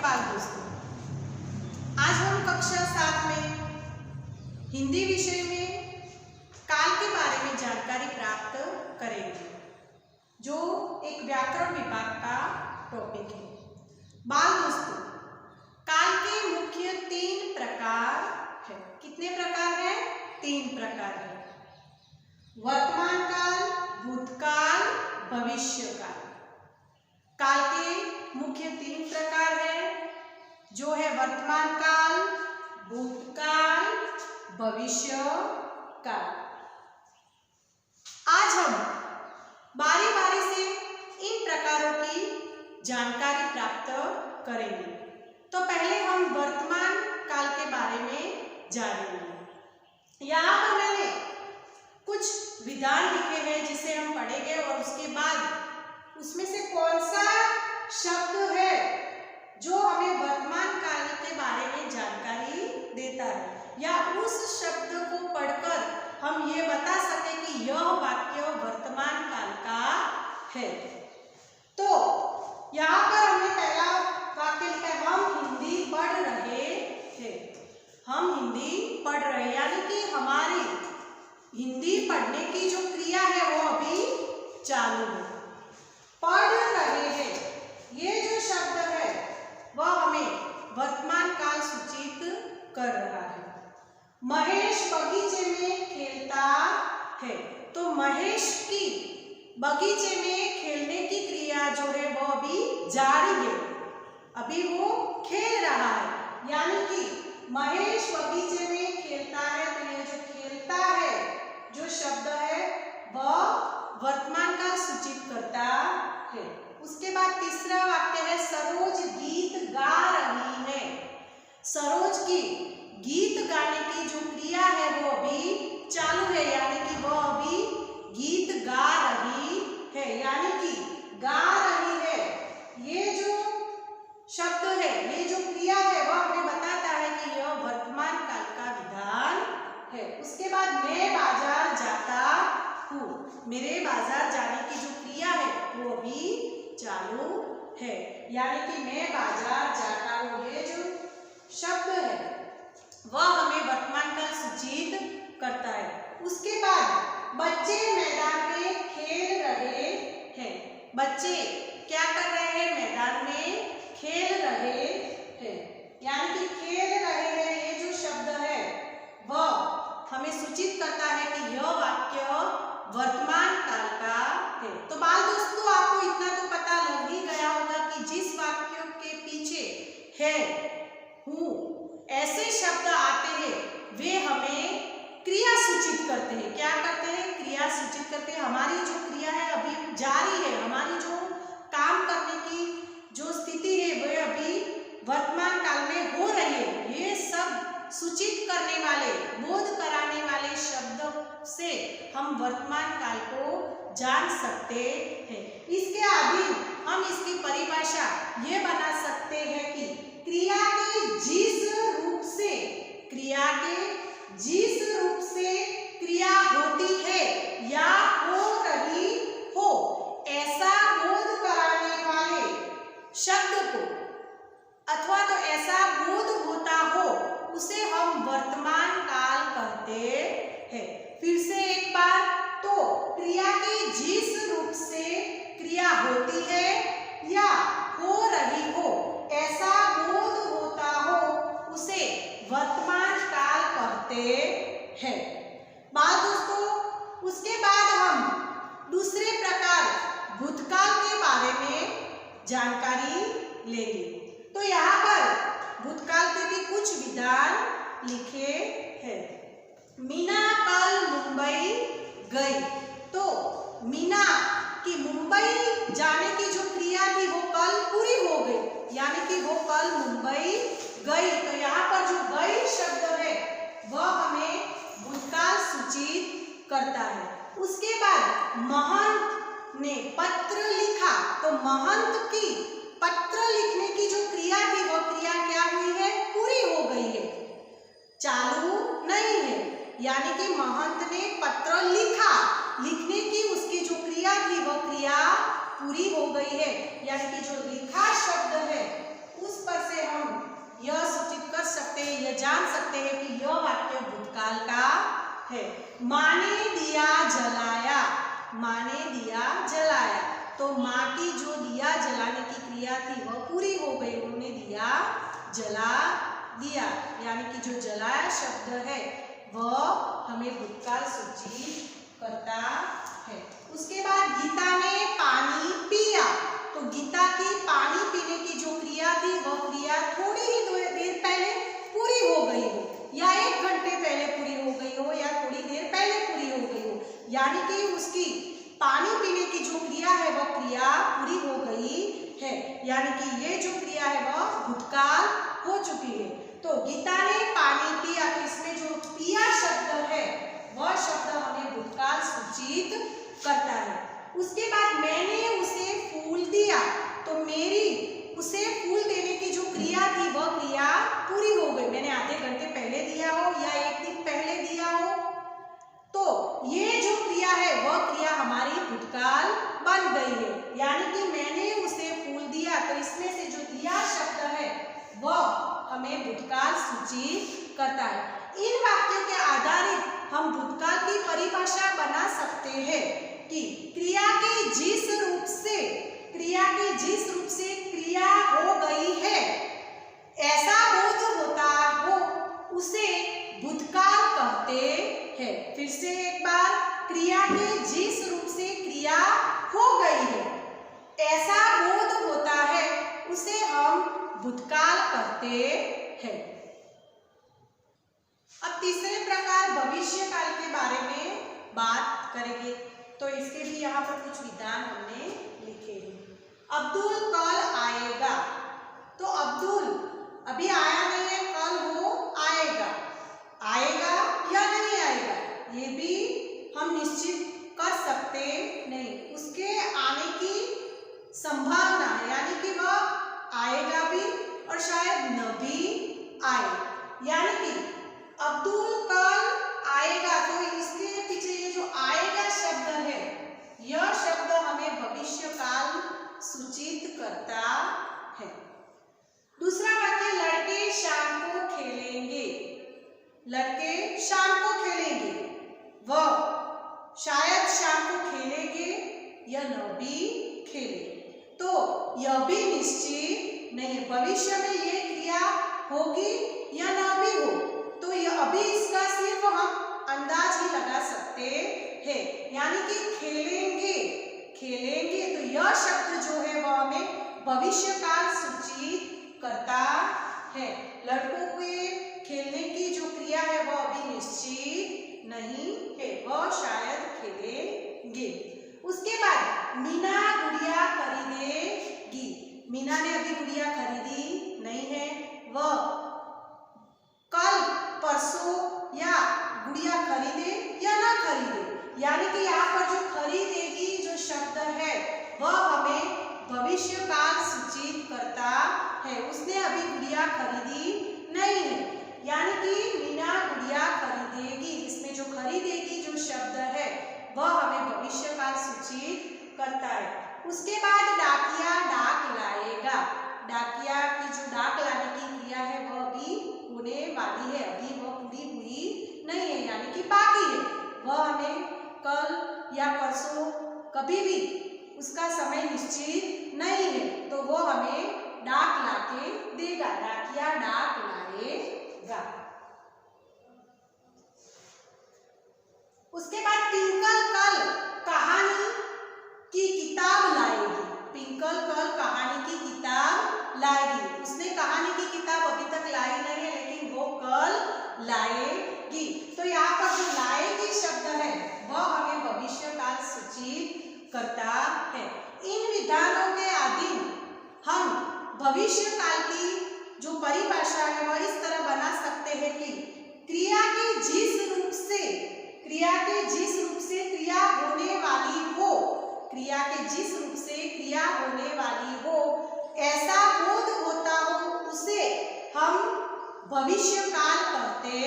बाल दोस्तों, आज हम कक्षा 7 में हिंदी विषय में काल के बारे में जानकारी प्राप्त करेंगे, जो एक व्याकरण विभाग का टॉपिक है। बाल दोस्तों, काल के मुख्य 3 प्रकार है। कितने प्रकार है? 3 प्रकार है। वर्तमान काल, भूतकाल, भविष्य काल। काल के मुख्य 3 प्रकार है, जो है वर्तमान काल, भूतकाल, भविष्य काल। आज हम बारी बारी से इन प्रकारों की जानकारी प्राप्त करेंगे। तो पहले हम वर्तमान काल के बारे में जानेंगे। यहाँ पर मैंने कुछ विधान लिखे हैं जिसे हम पढ़ेंगे और उसके बाद उसमें से कौन सा शब्द है जो हमें वर्तमान काल के बारे में जानकारी देता है, या उस शब्द को पढ़कर हम ये बता सकें कि यह वाक्य वर्तमान काल का है। तो यहाँ पर हमने पहला वाक्य लिखा है, हम हिंदी पढ़ रहे हैं। हम हिंदी पढ़ रहे हैं, यानी कि हमारी हिंदी पढ़ने की जो क्रिया है वो अभी चालू है। पढ़ रहे हैं, ये जो शब्द है वह हमें वर्तमान काल सूचित कर रहा है। महेश बगीचे में खेलता है, तो महेश की बगीचे में खेलने की क्रिया जो है वो अभी जारी है, अभी वो खेल रहा है। यानी कि महेश बगीचे में खेलता है, तो ये जो खेलता है जो शब्द है वह वर्तमान काल सूचित करता है। उसके बाद तीसरा वाक्य है, सरोज गीत गा रही है। सरोज की गीत गाने की जो क्रिया है वो अभी चालू है, यानी कि वह अभी गीत गा रही है, यानी कि गा रही है। ये जो शब्द है, ये जो क्रिया है वह हमें बताता है कि यह वर्तमान काल का विधान है। उसके बाद मैं बाजार जाता हूँ, मेरे बाजार जाने की जो क्रिया है वो अभी चालू है, यानी कि मैं बाजार जाता हूँ। ये जो शब्द है वह हमें वर्तमान काल सूचित करता है। उसके बाद बच्चे मैदान में खेल रहे हैं। बच्चे क्या कर रहे हैं? मैदान में खेल रहे हैं, यानी कि खेल रहे हैं। ये जो शब्द है वह हमें सूचित करता है कि यह वाक्य वर्तमान काल का है। तो बाल दोस्तों, आपको इतना तो पता लग ही गया होगा कि जिस वाक्य के पीछे है, हूँ, ऐसे शब्द आते हैं वे हमें क्रिया सूचित करते हैं। क्या करते हैं? क्रिया सूचित करते हैं। हमारी जो क्रिया है अभी जारी है, हमारी जो काम करने की जो स्थिति है वह अभी वर्तमान काल में हो रही है। ये सब सूचित करने वाले, बोध कराने वाले शब्द से हम वर्तमान काल को जान सकते हैं। इसके अधीन हम इसकी परिभाषा ये बना सकते हैं कि क्रिया के जिस रूप से क्रिया होती है या हो रही हो, ऐसा बोध कराने वाले शब्द को अथवा तो ऐसा बोध होता हो उसे हम वर्तमान काल कहते हैं। फिर से एक बार, तो क्रिया के जिस रूप से क्रिया होती है या हो रही हो, ऐसा बोध होता हो उसे वर्तमान काल कहते हैं। बाल दोस्तों, उसके बाद हम दूसरे प्रकार भूतकाल के बारे में जानकारी लेंगे। तो यहाँ पर भूतकाल के भी कुछ विधान लिखे हैं। मीना कल मुंबई गई, तो मीना की मुंबई जाने की जो क्रिया थी वो कल पूरी हो गई, यानी कि वो कल मुंबई गई। तो यहाँ पर जो गई शब्द है वह हमें भूतकाल सूचित करता है। उसके बाद महंत ने पत्र लिखा, तो महंत की पत्र लिखने की जो क्रिया थी वो क्रिया क्या हुई है? पूरी हो गई है, चालू नहीं है, यानी कि महंत ने पत्र लिखा, लिखने की उसकी जो क्रिया थी वो क्रिया पूरी हो गई है, यानी कि जो लिखा शब्द है उस पर से है। माँ ने दिया जलाया, माँ ने दिया जलाया, तो माँ की जो दिया जलाने की क्रिया थी वह पूरी हो गई, उन्होंने दिया जला दिया, यानी कि जो जलाया शब्द है वह हमें भूतकाल सूचित करता है। उसके बाद गीता ने पानी पिया, तो गीता की पानी पीने की जो क्रिया थी वह क्रिया थोड़ी ही देर पहले पूरी हो गई हो, या 1 घंटे पहले पूरी हो गई हो, या थोड़ी देर पहले पूरी हो गई हो, यानी कि उसकी पानी पीने की जो क्रिया है वह क्रिया पूरी हो गई है, यानी कि ये जो क्रिया है वह भूतकाल हो चुकी है। तो गीता ने पानी पिया, तो इसमें जो पिया शब्द है वह शब्द हमें भूतकाल सूचित करता है। उसके बाद मैंने उसे फूल दिया, तो मेरी उसे फूल देने की जो क्रिया थी वह क्रिया पूरी हो गई, मैंने आधे घंटे पहले दिया हो या 1 दिन पहले दिया हो, तो ये जो क्रिया है वह क्रिया हमारी भूतकाल बन गई है, यानी कि मैंने उसे फूल दिया, तो इसमें से जो दिया शब्द है वह हमें भूतकाल सूचित करता है। इन वाक्यों के आधारित हम भूतकाल की परिभाषा बना सकते हैं कि क्रिया के जिस रूप से क्रिया हो गई है, ऐसा बोध होता हो, उसे भूतकाल कहते हैं। फिर से एक बार, क्रिया के जिस रूप से क्रिया हो गई है, ऐसा बोध होता है, उसे हम भूतकाल कहते हैं। अब तीसरे प्रकार भविष्यकाल के बारे में बात करेंगे, तो इसके भी यहाँ पर कुछ विधान हमने लिखे हैं। अब्दुल कल आएगा, तो अब्दुल अभी आया नहीं है, कल वो आएगा, आएगा या नहीं आएगा ये भी हम निश्चित कर सकते नहीं, उसके आने की संभावना है, यानी कि वह आएगा भी और शायद न भी आए, यानी कि अब्दुल कल आएगा, तो इसके पीछे ये जो आएगा शब्द है, यह शब्द हमें भविष्यकाल सूचित करता है। दूसरा वाक्य, लड़के शाम को खेलेंगे, लड़के शाम को खेलेंगे, वह शायद शाम को खेलेंगे या न भी खेले, तो यह भी निश्चित नहीं है, भविष्य में ये क्रिया होगी या न भी हो, तो यह अभी इसका सिर्फ हम अंदाज ही लगा सकते हैं, यानी कि खेलेंगे, खेलेंगे, तो यह शब्द जो है वह हमें भविष्यकाल सूचित करता है। लड़कों के खेलने की जो क्रिया है वह अभी निश्चित नहीं है, वह शायद खेलेंगे। उसके बाद मीना गुड़िया खरीदेगी, मीना ने अभी गुड़िया खरीदी नहीं है, वह कल परसों या गुड़िया खरीदे या ना खरीदे, यानी कि यहाँ पर जो खरीदेगी जो शब्द है वह हमें भविष्यकाल सूचित करता है, उसने अभी गुड़िया खरीदी नहीं है, यानी कि मीना गुड़िया खरीदेगी, इसमें जो खरीदेगी जो शब्द है वह हमें भविष्यकाल सूचित करता है। उसके बाद डाकिया डाक लाएगा, डाकिया की जो डाक लाने की क्रिया है वह अभी होने वाली है, अभी वह पूरी हुई नहीं है, यानी कि बाकी है, वह हमें कल या परसों कभी भी उसका समय निश्चित नहीं है, तो वो हमें डाक लाके देगा, डाकिया डाक लाएगा। उसके बाद ट्विंकल कल कहानी की किताब लाएगी, ट्विंकल कल कहानी की किताब लाएगी, उसने कहानी की किताब अभी तक लाई नहीं है, लेकिन वो कल लाएगी, तो यहाँ पर जो लाएगी शब्द है वह हमें भविष्यकाल सूचित करता है। इन विधानों के अधीन हम भविष्यकाल की जो परिभाषा है वह इस तरह बना सकते हैं कि क्रिया के जिस रूप से क्रिया होने वाली हो, क्रिया के जिस रूप से क्रिया होने वाली हो, ऐसा बोध होता हो, उसे हम भविष्यकाल कहते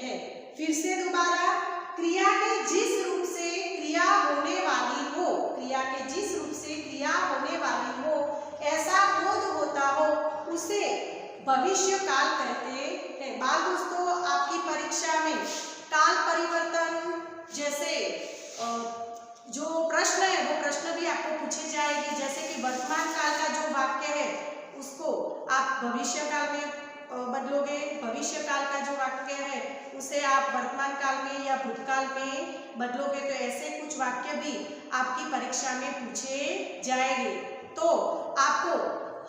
हैं। फिर से दोबारा, क्रिया के जिस रूप से क्रिया होने वाली हो, क्रिया के जिस रूप से क्रिया होने वाली हो, ऐसा बोध होता हो, उसे भविष्यकाल कहते हैं। बाल दोस्तों, आपकी परीक्षा में काल परिवर्तन जैसे जो प्रश्न है वो प्रश्न भी आपको पूछे जाएगी। जैसे कि वर्तमान काल का जो वाक्य है उसको आप भविष्य काल में बदलोगे, भविष्य काल का जो वाक्य है उसे आप वर्तमान काल में या भूतकाल में बदलोगे। तो ऐसे कुछ वाक्य भी आपकी परीक्षा में पूछे जाएंगे। तो आपको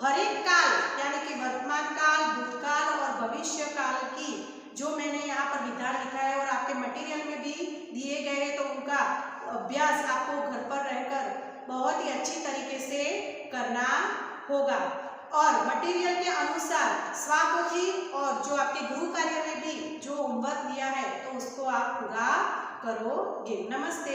हर एक काल यानी कि वर्तमान काल, भूतकाल और भविष्य काल की जो मैंने यहाँ पर विधान लिखा है और आपके मटेरियल में भी दिए गए हैं, तो उनका अभ्यास आपको घर पर रहकर बहुत ही अच्छी तरीके से करना होगा। और मटेरियल के अनुसार स्वापोथी और जो आपके गृह कार्य में भी जो होमवर्क दिया है तो उसको आप पूरा करोगे। नमस्ते।